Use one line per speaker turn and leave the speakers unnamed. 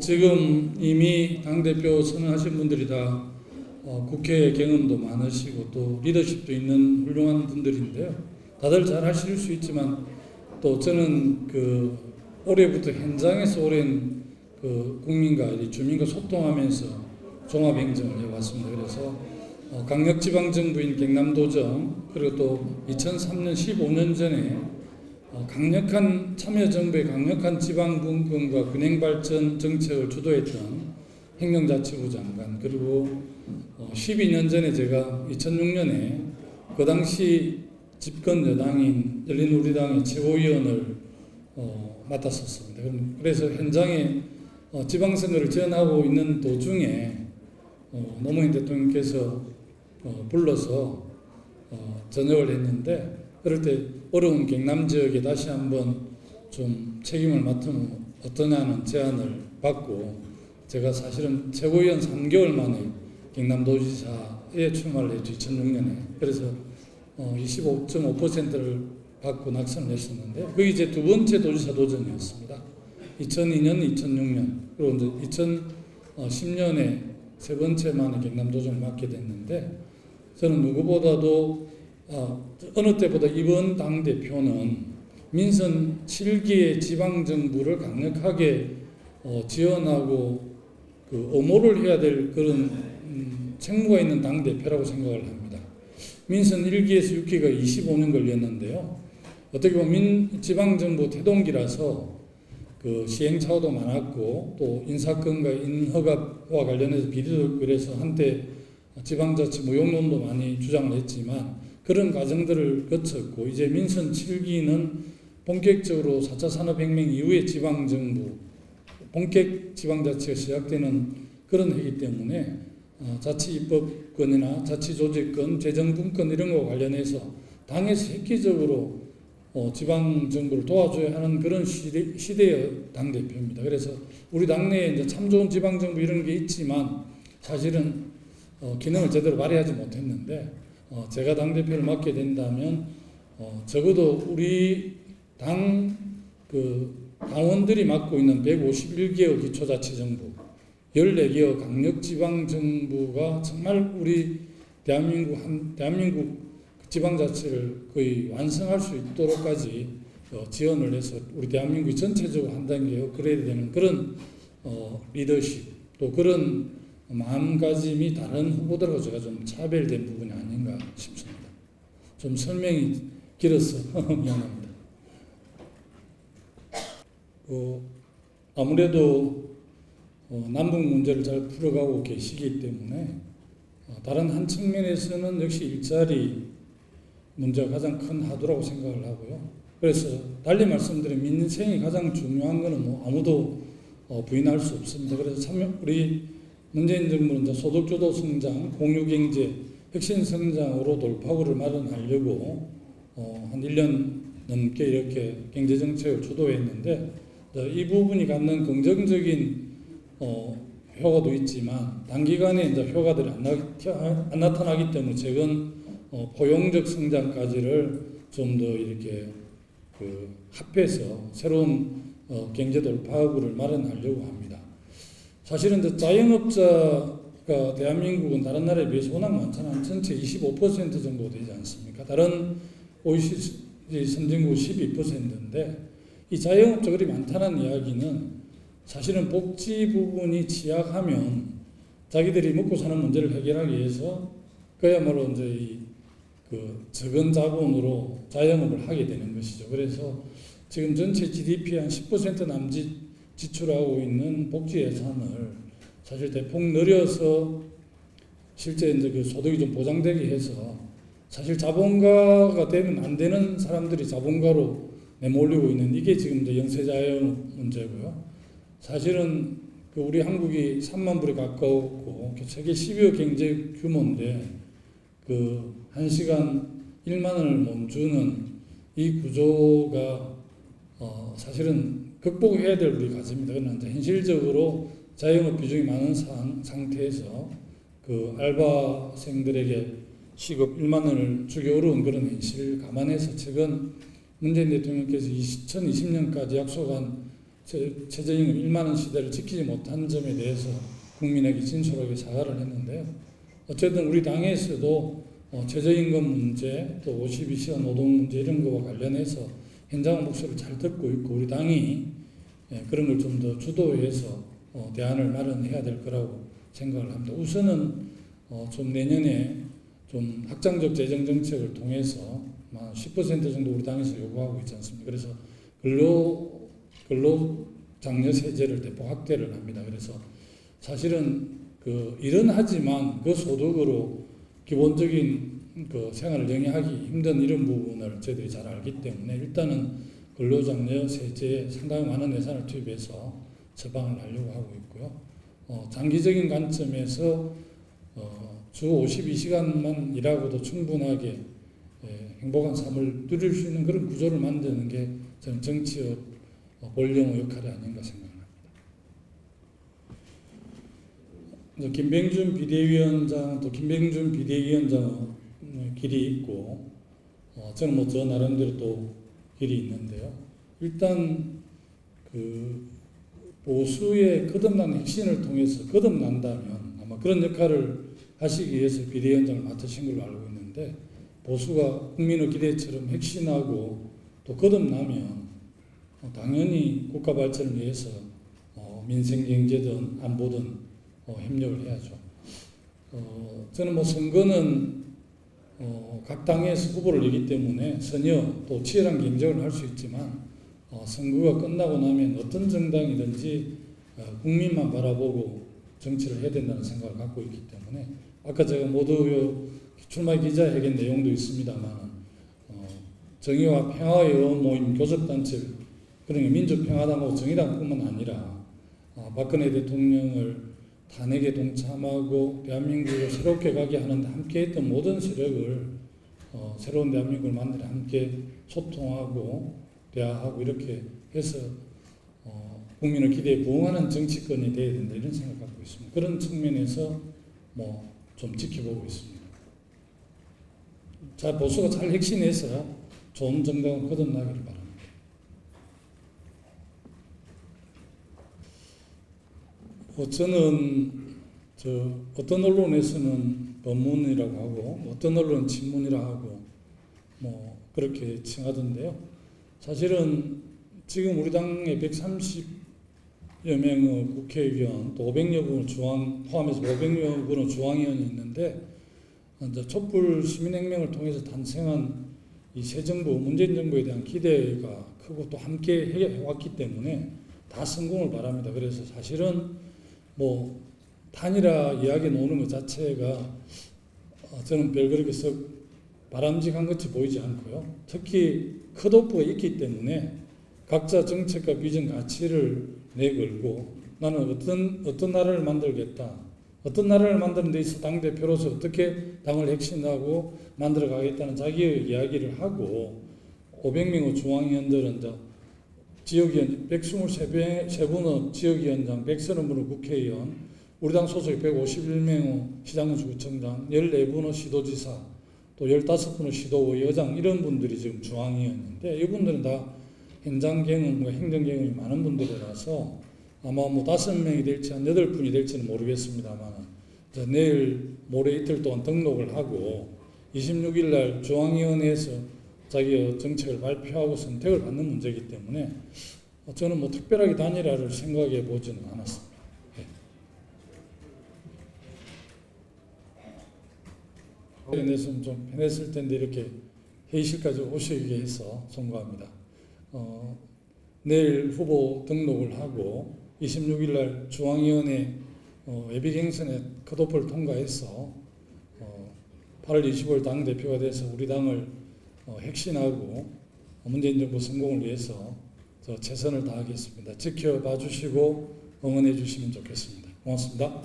지금 이미 당대표 선언하신 분들이 다 국회 경험도 많으시고 또 리더십도 있는 훌륭한 분들인데요. 다들 잘 하실 수 있지만 또 저는 올해부터 현장에서 오랜 국민과 주민과 소통하면서 종합행정을 해왔습니다. 그래서 강력지방정부인 경남도정 그리고 또 2003년 15년 전에 강력한 참여정부의 강력한 지방분권과 근행발전 정책을 주도했던 행정자치부 장관, 그리고 12년 전에 제가 2006년에 그 당시 집권 여당인 열린우리당의 최고위원을 맡았었습니다. 그래서 현장에 지방선거를 지원하고 있는 도중에 노무현 대통령께서 불러서 전역을 했는데, 그럴 때 어려운 경남 지역에 다시 한번 좀 책임을 맡으면 어떠냐는 제안을 받고 제가 사실은 최고위원 3개월 만에 경남도지사에 출마를 했죠. 2006년에. 그래서 25.5%를 받고 낙선을 했었는데 그게 이제 두 번째 도지사 도전이었습니다. 2002년, 2006년 그리고 이제 2010년에 세 번째 만에 경남도정을 맡게 됐는데, 저는 누구보다도 어느 때보다 이번 당대표는 민선 7기의 지방정부를 강력하게 지원하고 엄호를 해야 될 그런 책무가 있는 당대표라고 생각을 합니다. 민선 1기에서 6기가 25년 걸렸는데요. 어떻게 보면 지방정부 태동기라서 시행착오도 많았고 또 인사권과 인허가와 관련해서 비리도 그래서 한때 지방자치 무용론도 많이 주장을 했지만 그런 과정들을 거쳤고 이제 민선 7기는 본격적으로 4차 산업혁명 이후의 지방정부, 본격 지방자치가 시작되는 그런 해이기 때문에 자치입법권이나 자치조직권, 재정분권 이런 거와 관련해서 당에서 획기적으로 지방정부를 도와줘야 하는 그런 시대의 당대표입니다. 그래서 우리 당내에 이제 참 좋은 지방정부 이런 게 있지만 사실은 기능을 제대로 발휘하지 못했는데 제가 당대표를 맡게 된다면 적어도 우리 당 당원들이 맡고 있는 151개의 기초자치정부, 14개의 강력지방정부가 정말 우리 대한민국 지방자치를 거의 완성할 수 있도록까지 지원을 해서 우리 대한민국이 전체적으로 한 단계 업그레이드 되는 그런 리더십 또 그런 마음가짐이 다른 후보들하고 제가 좀 차별된 부분이 아닌가 싶습니다. 좀 설명이 길어서 미안합니다. 아무래도 남북 문제를 잘 풀어가고 계시기 때문에 다른 한 측면에서는 역시 일자리 문제가 가장 큰 화두라고 생각을 하고요. 그래서 달리 말씀드리면 민생이 가장 중요한 것은 아무도 부인할 수 없습니다. 그래서 우리 문재인 정부는 소득주도 성장, 공유경제, 혁신 성장으로 돌파구를 마련하려고 한 1년 넘게 이렇게 경제정책을 주도했는데 이 부분이 갖는 긍정적인 효과도 있지만 단기간에 이제 효과들이 안 나타나기 때문에 최근 포용적 성장까지를 좀 더 이렇게 합해서 새로운 경제 돌파구를 마련하려고 합니다. 사실은 자영업자가 대한민국은 다른 나라에 비해서 워낙 많잖아요. 전체 25% 정도 되지 않습니까? 다른 OECD 선진국 12%인데 이 자영업자 그리 많다는 이야기는 사실은 복지 부분이 취약하면 자기들이 먹고 사는 문제를 해결하기 위해서 그야말로 이제 적은 자본으로 자영업을 하게 되는 것이죠. 그래서 지금 전체 GDP의 한 10% 남짓 지출하고 있는 복지 예산을 사실 대폭 늘려서 실제 이제 소득이 좀 보장되게 해서 사실 자본가가 되면 안 되는 사람들이 자본가로 내몰리고 있는 이게 지금 이제 영세자영 문제고요. 사실은 우리 한국이 3만 불에 가까웠고 세계 10여 경제 규모인데 1시간 1만 원을 멈추는 이 구조가 사실은 극복해야 될 우리 과제입니다. 그러나 현실적으로 자영업 비중이 많은 상태에서 알바생들에게 시급 1만 원을 주기 어려운 그런 현실을 감안해서 최근 문재인 대통령께서 2020년까지 약속한 최저임금 1만 원 시대를 지키지 못한 점에 대해서 국민에게 진솔하게 사과를 했는데요. 어쨌든 우리 당에서도 최저임금 문제, 또 52시간 노동 문제 이런 거와 관련해서 현장 목소리를 잘 듣고 있고 우리 당이 그런 걸 좀 더 주도해서 대안을 마련해야 될 거라고 생각을 합니다. 우선은 좀 내년에 좀 확장적 재정 정책을 통해서 10% 정도 우리 당에서 요구하고 있지 않습니까? 그래서 근로장려 세제를 대폭 확대를 합니다. 그래서 사실은 일은 하지만 그 소득으로 기본적인 생활을 영위하기 힘든 이런 부분을 저희들이 잘 알기 때문에 일단은 근로장려 세제에 상당히 많은 예산을 투입해서 처방을 하려고 하고 있고요. 장기적인 관점에서 주 52시간만 일하고도 충분하게 행복한 삶을 누릴 수 있는 그런 구조를 만드는 게 저는 정치의 본령의 역할이 아닌가 생각합니다. 김병준 비대위원장 또 김병준 비대위원장의 길이 있고 저는 저 나름대로 또 길이 있는데요. 일단 보수의 거듭난 혁신을 통해서 거듭난다면 아마 그런 역할을 하시기 위해서 비대위원장을 맡으신 걸로 알고 있는데 보수가 국민의 기대처럼 혁신하고 또 거듭나면 당연히 국가 발전을 위해서 민생 경제든 안보든 협력을 해야죠. 저는 선거는 각 당에서 후보를 내기 때문에 선여 또 치열한 경쟁을 할 수 있지만 선거가 끝나고 나면 어떤 정당이든지 국민만 바라보고 정치를 해야 된다는 생각을 갖고 있기 때문에 아까 제가 모두 출마 기자회견 내용도 있습니다만 정의와 평화의 모임 교섭단체 그러니까 민주평화당하고 정의당뿐만 아니라 박근혜 대통령을 탄핵에 동참하고 대한민국을 새롭게 가게 하는데 함께했던 모든 세력을 새로운 대한민국을 만들어 함께 소통하고 대화하고 이렇게 해서 국민의 기대에 부응하는 정치권이 되어야 된다 이런 생각 갖고 있습니다. 그런 측면에서 좀 지켜보고 있습니다. 보수가 잘 혁신해서 좋은 정당을 거듭나기를 바랍니다. 저는 어떤 언론에서는 법문이라고 하고 어떤 언론은 친문이라고 하고 그렇게 칭하던데요. 사실은 지금 우리 당에 130여 명의 국회의원 또 500여 분의 포함해서 500여 분의 중앙위원이 있는데 이제 촛불 시민혁명을 통해서 탄생한 이 새 정부 문재인 정부에 대한 기대가 크고 또 함께 해왔기 때문에 다 성공을 바랍니다. 그래서 사실은 단일화 이야기 나오는 것 자체가 저는 별 그렇게 썩 바람직한 것이 보이지 않고요. 특히 컷오프가 있기 때문에 각자 정책과 비전 가치를 내걸고 나는 어떤 나라를 만들겠다. 어떤 나라를 만드는 데 있어 당대표로서 어떻게 당을 혁신하고 만들어 가겠다는 자기의 이야기를 하고 500명의 중앙위원들은 지역위원 123분의 지역위원장 130분의 국회의원 우리 당 소속 151명의 시장군수구청장 14분의 시도지사 또 15분의 시도의회장 이런 분들이 지금 중앙위원인데 이분들은 다 현장 경험과 행정 경험이 많은 분들이라서 아마 5명이 될지 한 8분이 될지는 모르겠습니다만 내일 모레 이틀 동안 등록을 하고 26일 날 중앙위원회에서 자기의 정책을 발표하고 선택을 받는 문제이기 때문에 저는 특별하게 단일화를 생각해 보지는 않았습니다. 내서는 좀 편했을 텐데 이렇게 회의실까지 오시게 해서 송구합니다. 내일 후보 등록을 하고 26일 날 중앙위원회 예비경선에 컷오프를 통과해서 8월 25일 당대표가 돼서 우리 당을 혁신하고 문재인 정부 성공을 위해서 최선을 다하겠습니다. 지켜봐 주시고 응원해 주시면 좋겠습니다. 고맙습니다.